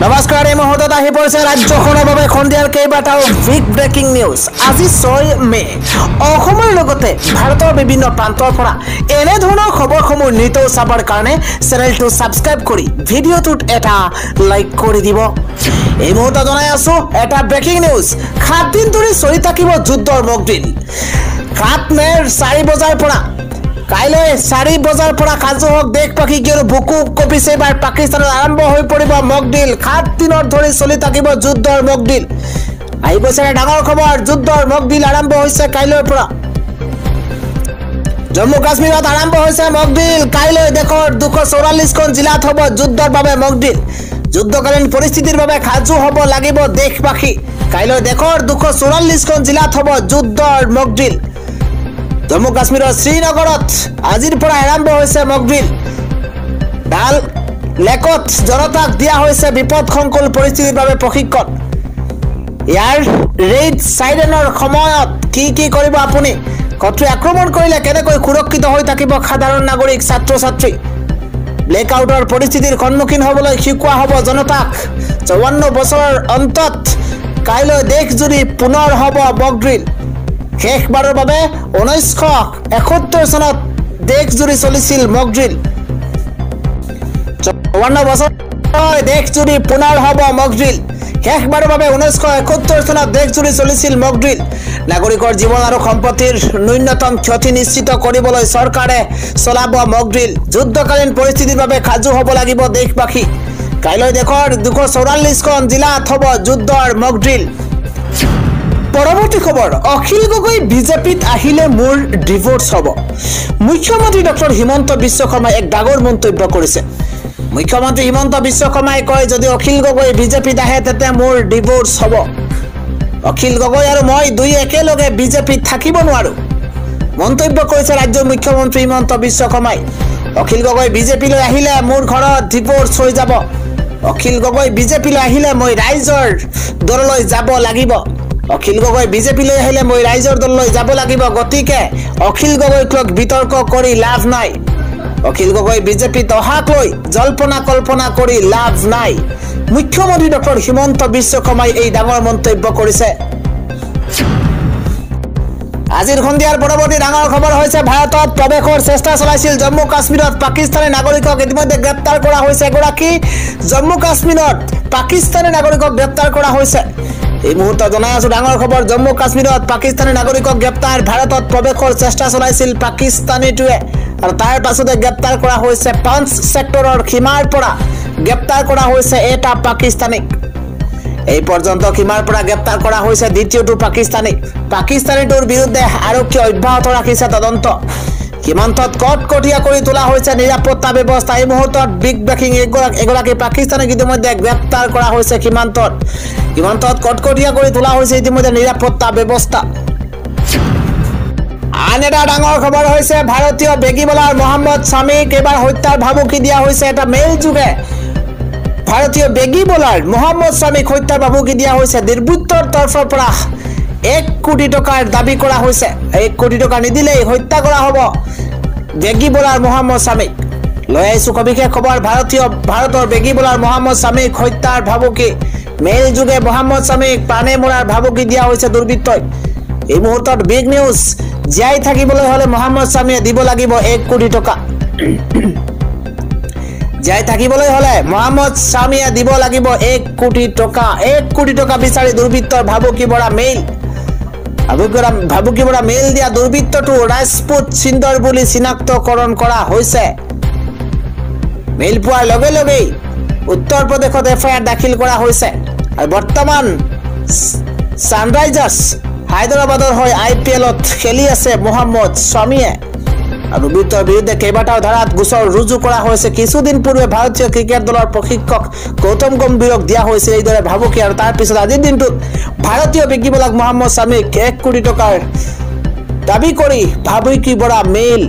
নমস্কাৰ এই মুহূৰ্তত আহি পৰিছে ৰাজ্যখনৰ বাবে খন্দিয়াৰ কেইবাটাও বিগ ব্ৰেকিং নিউজ। আজি 6 মে অসমৰ লগতে ভাৰতৰ বিভিন্ন প্ৰান্তৰ পৰা এনে ধৰণৰ খবৰসমূহ নিতৌ চাবৰ কাৰণে চেনেলটো ছাবস্ক্ৰাইব কৰি ভিডিঅ'টোত এটা লাইক কৰি দিব। এই মুহূৰ্তত জনাই আছো এটা ব্ৰেকিং নিউজ। 7 দিন ধৰি চলি থাকিব যুদ্ধৰ মকডিল। 7 মেৰ 4 বজাৰ পৰা কাইলৈ 4 বজাৰ পৰা কাজু হক দেশ পাখি কিয়নো বুকু কপিছে এবাৰ পাকিস্তানত আৰম্ভ হৈ পৰিব মকডিল। 7 দিনৰ ধৰি চলি থাকিব যুদ্ধৰ মকডিল। আহি গৈছে ডাঙৰ খবৰ, যুদ্ধৰ মকডিল আৰম্ভ হৈছে কাইলৈৰ পৰা। জম্মু কাশ্মীৰত আৰম্ভ হৈছে মকডিল। কাইলৈ দেশৰ 244খন জিলাত হ'ব যুদ্ধৰ বাবে মকডিল। যুদ্ধকালীন পৰিস্থিতিৰ বাবে সাজু হ'ব লাগিব দেশবাসী। কাইলৈ দেশৰ 244খন জিলাত হ'ব যুদ্ধৰ মকডিল। জম্মু কাশ্মীৰৰ শ্ৰীনগৰত আজিৰ পৰা আৰম্ভ হৈছে মকডিল। ডাল লেকত জনতাক দিয়া হৈছে বিপদসংকুল পৰিস্থিতিৰ বাবে প্ৰশিক্ষণ। ইয়াৰ ৰেড সাইৰেনৰ সময়ত কি কৰিব আপুনি? শত্ৰুৱে আক্ৰমণ কৰিলে কেনেকৈ সুৰক্ষিত হৈ থাকিব সাধাৰণ নাগৰিক ছাত্ৰ ছাত্ৰী? ব্লেকআউটৰ পৰিস্থিতিৰ সন্মুখীন হ'বলৈ শিকোৱা হ'ব জনতাক। 54 বছৰৰ অন্তত কাইলৈ দেশজুৰি পুনৰ হ'ব মকডিল। শেষবাৰৰ বাবে 1971 চনত দেশজুৰি চলিছিল মকডিল। 54 বছৰ দেশজুৰি পুনৰ হ'ব মকডিল। শেষবাৰৰ বাবে 1971 চনত দেশজুৰি চলিছিল মকডিল। নাগৰিকৰ জীৱন আৰু সম্পত্তিৰ ন্যূনতম ক্ষতি নিশ্চিত কৰিবলৈ চৰকাৰে চলাব মকডিল। যুদ্ধকালীন পৰিস্থিতিৰ বাবে সাজু হ'ব লাগিব দেশবাসী। কাইলৈ দেশৰ 244খন জিলাত হ'ব যুদ্ধৰ মকডিল। পৰৱৰ্তী খবৰ, অখিল গগৈ বিজেপিত আহিলে মোৰ ডিভোৰ্স হ'ব। মুখ্যমন্ত্ৰী ডক্টৰ হিমন্ত বিশ্ব শৰ্মাই এক ডাঙৰ মন্তব্য কৰিছে। মুখ্যমন্ত্ৰী হিমন্ত বিশ্ব শৰ্মাই কয় যদি অখিল গগৈ বিজেপিত আহে তেন্তে মোৰ ডিভোৰ্স হ'ব। অখিল গগৈ আৰু মই দুই একেলগে বিজেপিত থাকিব নোৱাৰো, মন্তব্য কৰিছে ৰাজ্যৰ মুখ্যমন্ত্ৰী হিমন্ত বিশ্ব শৰ্মাই। অখিল গগৈ বিজেপিলৈ আহিলে মোৰ ঘৰত ডিভোৰ্স হৈ যাব। অখিল গগৈ বিজেপিলৈ আহিলে মই ৰাইজৰ দললৈ যাব লাগিব। অখিল গগৈ বিজেপিলৈ আহিলে মই ৰাইজৰ দললৈ যাব লাগিব। গতিকে অখিল গগৈক লৈ বিতৰ্ক কৰি লাভ নাই। অখিল গগৈ বিজেপিত অহাক লৈ জল্পনা কল্পনা কৰি লাভ নাই। মুখ্যমন্ত্ৰী ডক্টৰ হিমন্ত বিশ্ব শৰ্মাই এই ডাঙৰ মন্তব্য কৰিছে। আজিৰ সন্ধিয়াৰ পৰৱৰ্তী ডাঙৰ খবৰ হৈছে ভাৰতত প্ৰৱেশৰ চেষ্টা চলাইছিল জম্মু কাশ্মীৰত পাকিস্তানী নাগৰিকক ইতিমধ্যে গ্ৰেপ্তাৰ কৰা হৈছে। এগৰাকী জম্মু কাশ্মীৰত পাকিস্তানী নাগৰিকক গ্ৰেপ্তাৰ কৰা হৈছে। এই মুহূৰ্তত জনাই আছো ডাঙৰ খবৰ, জম্মু কাশ্মীৰত পাকিস্তানী নাগৰিকক গ্ৰেপ্তাৰ। ভাৰতত প্ৰৱেশৰ চেষ্টা চলাইছিল পাকিস্তানীটোৱে আৰু তাৰ পাছতে গ্ৰেপ্তাৰ কৰা হৈছে। 5 ছেক্টৰৰ সীমাৰ পৰা গ্ৰেপ্তাৰ কৰা হৈছে এটা পাকিস্তানীক। এই পৰ্যন্ত সীমাৰ পৰা গ্ৰেপ্তাৰ কৰা হৈছে দ্বিতীয়টো পাকিস্তানীটোৰ বিৰুদ্ধে আৰক্ষীয়ে অব্যাহত ৰাখিছে তদন্ত। সীমান্তত কটকটীয়া কৰি তোলা হৈছে নিৰাপত্তা ব্যৱস্থা। এই মুহূৰ্তত বিগ ব্ৰেকিং, এগৰাকী পাকিস্তানীক ইতিমধ্যে গ্ৰেপ্তাৰ কৰা হৈছে। সীমান্তত কটকটীয়া কৰি তোলা হৈছে ইতিমধ্যে নিৰাপত্তা ব্যৱস্থা। আন এটা ডাঙৰ খবৰ হৈছে ভাৰতীয় বেগী বলাৰ মহম্মদ শামীক এবাৰ হত্যাৰ ভাবুকি দিয়া হৈছে। এটা মেইল যোগে ভাৰতীয় বেগী বলাৰ মহম্মদ শামীক হত্যাৰ ভাবুকি দিয়া হৈছে। দুৰ্বৃত্তৰ তৰফৰ পৰা 1 কোটি টকাৰ দাবী কৰা হৈছে। 1 কোটি টকা নিদিলেই হত্যা কৰা হ'ব বেগী বলাৰ মহম্মদ শামীক। লৈ আহিছো সবিশেষ খবৰ। ভাৰতৰ বেগী বলাৰ মহম্মদ শামীক হত্যাৰ ভাবুকি। মেইল যোগে মহম্মদ শামীক প্ৰাণে মৰাৰ ভাবুকি দিয়া হৈছে দুৰ্বৃত্তই। এই মুহূৰ্তত বিগ নিউজ, জীয়াই থাকিবলৈ হলে মহম্মদ শামীয়ে দিব লাগিব 1 কোটি টকা। জীয়াই থাকিবলৈ হলে মহম্মদ শামীয়ে দিব লাগিব 1 কোটি টকা। 1 কোটি টকা বিচাৰি দুৰ্বৃত্তৰ ভাবুকি ভৰা মেইল দিয়া দুৰ্বৃত্তটো ৰাজপুত সিন্দৰ বুলি চিনাক্তকৰণ কৰা হৈছে। মেইল পোৱাৰ লগে লগেই উত্তৰ প্ৰদেশত এফআইআৰ দাখিল কৰা হৈছে। আৰু বৰ্তমান ছানৰাইজাৰ্ছ হায়দৰাবাদৰ হৈ IPLত খেলি আছে মহম্মদ শামীয়ে। আৰু দুৰ্বৃত্তৰ বিৰুদ্ধে কেইবাটাও ধাৰাত গোচৰ ৰুজু কৰা হৈছে। কিছুদিন পূৰ্বে ভাৰতীয় ক্ৰিকেট দলৰ প্ৰশিক্ষক গৌতম গম্ভীৰক দিয়া হৈছিল এইদৰে ভাবুকি। আৰু তাৰ পিছত আজিৰ দিনটোত ভাৰতীয় বেগী বলাক মহম্মদ শামীক 1 কোটি টকাৰ দাবী কৰি ভাবুকি ভৰা মেইল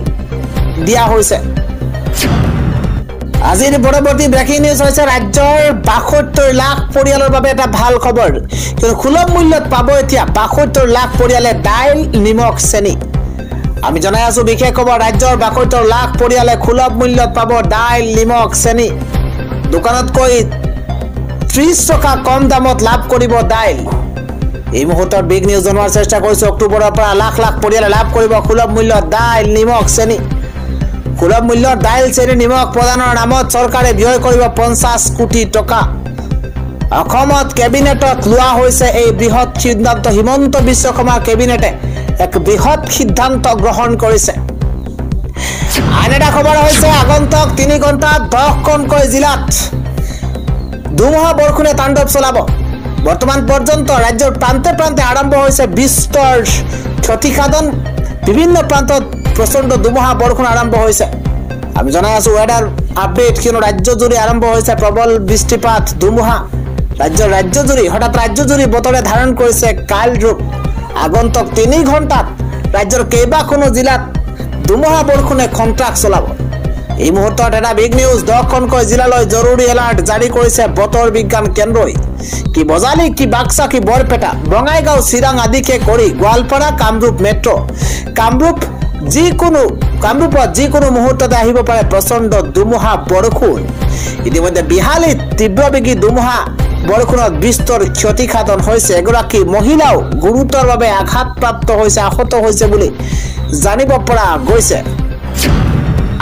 দিয়া হৈছে। আজিৰ পৰৱৰ্তী ব্ৰেকিং নিউজ হৈছে ৰাজ্যৰ 72 লাখ পৰিয়ালৰ বাবে এটা ভাল খবৰ। কিন্তু সুলভ মূল্যত পাব এতিয়া 72 লাখ পৰিয়ালে দাইল, নিমখ, চেনি। আমি জনাই আছো বিশেষ খবৰ, ৰাজ্যৰ 72 লাখ পৰিয়ালে সুলভ মূল্যত পাব দাইল, নিমখ, চেনি। দোকানতকৈ 30 টকা কম দামত লাভ কৰিব দাইল। এই মুহূৰ্তত বিগ নিউজ জনোৱাৰ চেষ্টা কৰিছো। অক্টোবৰৰ পৰা লাখ লাখ পৰিয়ালে লাভ কৰিব সুলভ মূল্যত দাইল, নিমখ, চেনি। সুলভ মূল্যত দাইল, চেনি, নিমখ প্ৰদানৰ নামত চৰকাৰে ব্যয় কৰিব 50 কোটি টকা। অসমত কেবিনেটত লোৱা হৈছে এই বৃহৎ সিদ্ধান্ত। হিমন্ত বিশ্ব শৰ্মাৰ কেবিনেটে এক বৃহৎ সিদ্ধান্ত গ্ৰহণ কৰিছে। আন এটা খবৰ হৈছে আগন্তুক 3 ঘণ্টাত 10খনকৈ জিলাত ধুমুহা বৰষুণে তাণ্ডৱ চলাব। বৰ্তমান পৰ্যন্ত ৰাজ্যৰ প্ৰান্তে প্ৰান্তে আৰম্ভ হৈছে বিস্তৰ ক্ষতিসাধন। বিভিন্ন প্ৰান্তত প্ৰচণ্ড ধুমুহা বৰষুণ আৰম্ভ হৈছে। আমি জনাই আছো ৱেডাৰ আপডেট, কিয়নো ৰাজ্যজুৰি আৰম্ভ হৈছে প্ৰবল বৃষ্টিপাত, ধুমুহা। ৰাজ্যজুৰি হঠাৎ ৰাজ্যজুৰি বতৰে ধাৰণ কৰিছে কাল ৰূপ। আগন্তুক 3 ঘণ্টাত ৰাজ্যৰ কেইবাখনো জিলাত ধুমুহা বৰষুণে খন্ত্ৰাক চলাব। এই মুহূৰ্তত এটা বিগ নিউজ, 10খনকৈ জিলালৈ জৰুৰী এলাৰ্ট জাৰি কৰিছে বতৰ বিজ্ঞান কেন্দ্ৰই। কি বজালি, কি বাক্সা, কি বৰপেটা, বঙাইগাঁও, চিৰাং আদিকে কৰি গোৱালপাৰা, কামৰূপ মেট্ৰ', কামৰূপত যিকোনো মুহূৰ্ততে আহিব পাৰে প্ৰচণ্ড ধুমুহা বৰষুণ। ইতিমধ্যে বিহালীত তীব্ৰবেগী ধুমুহা বৰষুণত বিস্তৰ ক্ষতিসাধন হৈছে। এগৰাকী মহিলাও গুৰুতৰভাৱে আঘাতপ্ৰাপ্ত হৈছে, আহত হৈছে বুলি জানিব পৰা গৈছে।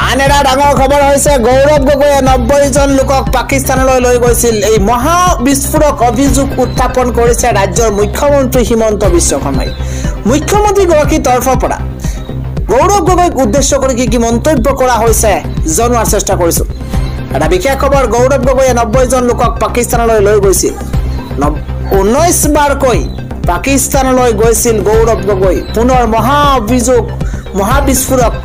আন এটা ডাঙৰ খবৰ হৈছে গৌৰৱ গগৈয়ে 90 জন লোকক পাকিস্তানলৈ লৈ গৈছিল। এই মহা বিস্ফোৰক অভিযোগ উত্থাপন কৰিছে ৰাজ্যৰ মুখ্যমন্ত্ৰী হিমন্ত বিশ্ব শৰ্মাই। মুখ্যমন্ত্ৰীগৰাকীৰ তৰফৰ পৰা গৌৰৱ গগৈক উদ্দেশ্য কৰি কি মন্তব্য কৰা হৈছে জনোৱাৰ চেষ্টা কৰিছো। এটা বিশেষ খবৰ, গৌৰৱ গগৈয়ে 90 জন লোকক পাকিস্তানলৈ লৈ গৈছিল। 19 বাৰকৈ পাকিস্তানলৈ গৈছিল গৌৰৱ গগৈ। পুনৰ মহা বিস্ফোৰক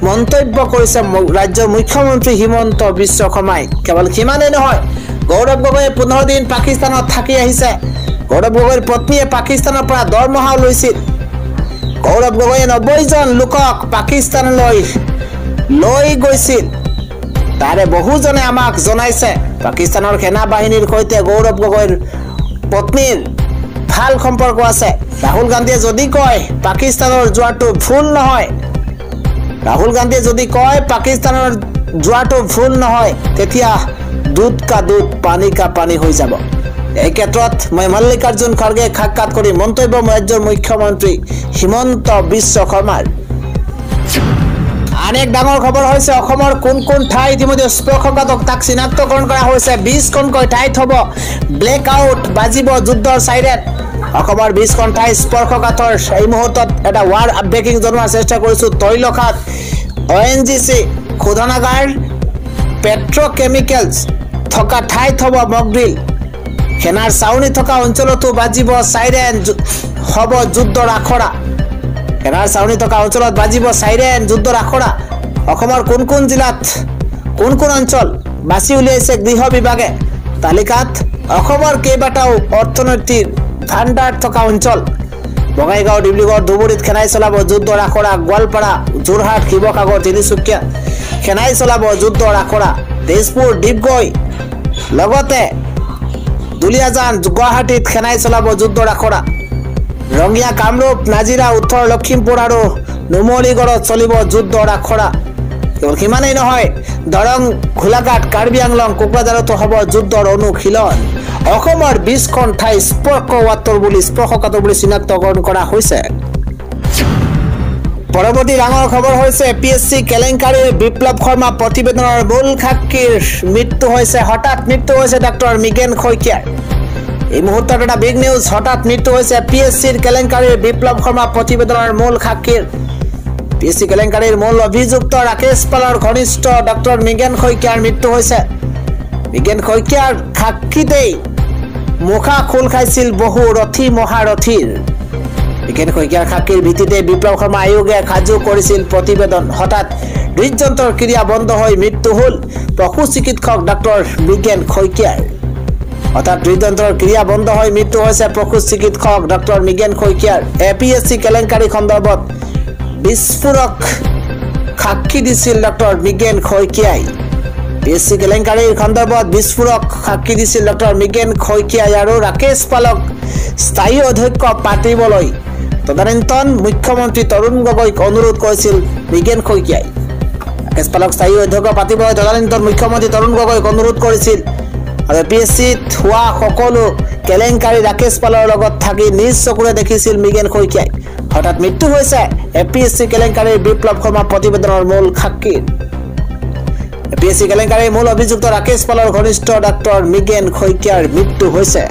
মন্তব্য কৰিছে ৰাজ্যৰ মুখ্যমন্ত্ৰী হিমন্ত বিশ্ব শৰ্মাই। কেৱল সিমানেই নহয়, গৌৰৱ গগৈয়ে 15 দিন পাকিস্তানত থাকি আহিছে। গৌৰৱ গগৈৰ পত্নীয়ে পাকিস্তানৰ পৰা দৰমহাও লৈছিল। গৌৰৱ গগৈয়ে 90 জন লোকক পাকিস্তানলৈ লৈ গৈছিল। তাৰে বহুজনে আমাক জনাইছে পাকিস্তানৰ সেনা বাহিনীৰ সৈতে গৌৰৱ গগৈৰ পত্নীৰ ভাল সম্পৰ্ক আছে। ৰাহুল গান্ধীয়ে যদি কয় পাকিস্তানৰ যোৱাটো ভুল নহয়, তেতিয়া দুধ কা দুধ, পানী কা পানী হৈ যাব। এই ক্ষেত্ৰত মই মল্লিকাৰ্জুন খৰ্গে সাক্ষাৎ কৰি মন্তব্য ৰাজ্যৰ মুখ্যমন্ত্ৰী হিমন্ত বিশ্ব শৰ্মাৰ। আন এক ডাঙৰ খবৰ হৈছে অসমৰ কোন কোন ঠাই ইতিমধ্যে স্পৰ্শকাতক তাক চিনাক্তকৰণ কৰা হৈছে। 20খনকৈ ঠাইত হ'ব ব্লেক আউট, বাজিব যুদ্ধৰ চাইৰেন। অসমৰ 20খন ঠাই স্পৰ্শকাতৰ। এই মুহূৰ্তত এটা ৱাৰ ব্ৰেকিং জনোৱাৰ চেষ্টা কৰিছো। তৈলখাত, ONGC, শোধনাগাৰ, পেট্ৰকেমিকেলছ থকা ঠাইত হ'ব মকড্ৰিল। সেনাৰ চাউনি থকা অঞ্চলতো বাজিব চাইৰেন, হ'ব যুদ্ধৰ আখৰা। সেনাৰ চাউনি থকা অঞ্চলত বাজিব চাইৰেন, যুদ্ধৰ আখৰা। অসমৰ কোন কোন জিলাত কোন কোন অঞ্চল বাছি উলিয়াইছে গৃহ বিভাগে। তালিকাত অসমৰ কেইবাটাও অৰ্থনৈতিক ভাণ্ডাৰ থকা অঞ্চল। বঙাইগাঁও, ডিব্ৰুগড়, ধুবুৰীত সেনাই চলাব যুদ্ধৰ আখৰা। গোৱালপাৰা, যোৰহাট, শিৱসাগৰ, তিনিচুকীয়া সেনাই চলাব যুদ্ধৰ আখৰা। তেজপুৰ, ডিগবৈ, লগতে দুলিয়াজান, গুৱাহাটীত সেনাই চলাব যুদ্ধৰ আখৰা। ৰঙিয়া, কামৰূপ, নাজিৰা, উত্তৰ লখিমপুৰ আৰু নুমলীগড়ত চলিব যুদ্ধৰ আখৰা। কেৱল সিমানেই নহয়, দৰং, গোলাঘাট, কাৰ্বি আংলং, কোকৰাঝাৰতো হ'ব যুদ্ধৰ অনুশীলন। অসমৰ 20খন ঠাই স্পৰ্শকাতৰ বুলি চিনাক্তকৰণ কৰা হৈছে। পৰৱৰ্তী ডাঙৰ খবৰ হৈছে APSC কেলেংকাৰীৰ বিপ্লৱ শৰ্মা প্ৰতিবেদনৰ মূল সাক্ষীৰ মৃত্যু হৈছে। হঠাৎ মৃত্যু হৈছে ডাক্তৰ মৃগেন শইকীয়াৰ। এই মুহূৰ্তত এটা বিগ নিউজ, হঠাৎ মৃত্যু হৈছে APSCৰ কেলেংকাৰীৰ বিপ্লৱ শৰ্মা প্ৰতিবেদনৰ মূল সাক্ষীৰ। APSC কেলেংকাৰীৰ মূল অভিযুক্ত ৰাকেশ পালৰ ঘনিষ্ঠ ডাক্তৰ মৃগেন শইকীয়াৰ মৃত্যু হৈছে। মৃগেন শইকীয়াৰ সাক্ষীতেই মুখা খোল খাইছিল বহু ৰথী মহাৰথীৰ। মৃগেন শইকীয়াৰ সাক্ষীৰ ভিত্তিতে বিপ্লৱ শৰ্মা আয়োগে সাজু কৰিছিল প্ৰতিবেদন। হঠাৎ হৃদযন্ত্ৰৰ ক্ৰিয়া বন্ধ হৈ মৃত্যু হ'ল পশু চিকিৎসক ডাক্তৰ মৃগেন শইকীয়াৰ। অৰ্থাৎ হৃদযন্ত্ৰৰ ক্ৰিয়া বন্ধ হৈ মৃত্যু হৈছে পশু চিকিৎসক ডাক্তৰ মৃগেন শইকীয়াৰ। APSC কেলেংকাৰী সন্দৰ্ভত বিস্ফোৰক সাক্ষী দিছিল ডাক্তৰ মৃগেন শইকীয়াই। APSC কেলেংকাৰীৰ সন্দৰ্ভত বিস্ফোৰক সাক্ষী দিছিল ডাক্তৰ মৃগেন শইকীয়াই আৰু ৰাকেশ পালক স্থায়ী অধ্যক্ষ পাতিবলৈ তদানীন্তন মুখ্যমন্ত্ৰী তৰুণ গগৈক অনুৰোধ কৰিছিল মৃগেন শইকীয়াই। ৰাকেশ পালক স্থায়ী অধ্যক্ষ পাতিবলৈ তদানীন্তন মুখ্যমন্ত্ৰী তৰুণ গগৈক অনুৰোধ কৰিছিল। আৰু এপিএছচিত হোৱা সকলো কেলেংকাৰী ৰাকেশ পালৰ লগত থাকি নিজ চকুৰে দেখিছিল মৃগেন শইকীয়াই। হঠাৎ মৃত্যু হৈছে এপিএছচি কেলেংকাৰীৰ বিপ্লৱ শৰ্মা প্ৰতিবেদনৰ মূল সাক্ষীৰ। এপিএছচি কেলেংকাৰীৰ মূল অভিযুক্ত ৰাকেশ পালৰ ঘনিষ্ঠ ডাক্তৰ মৃগেন শইকীয়াৰ মৃত্যু হৈছে।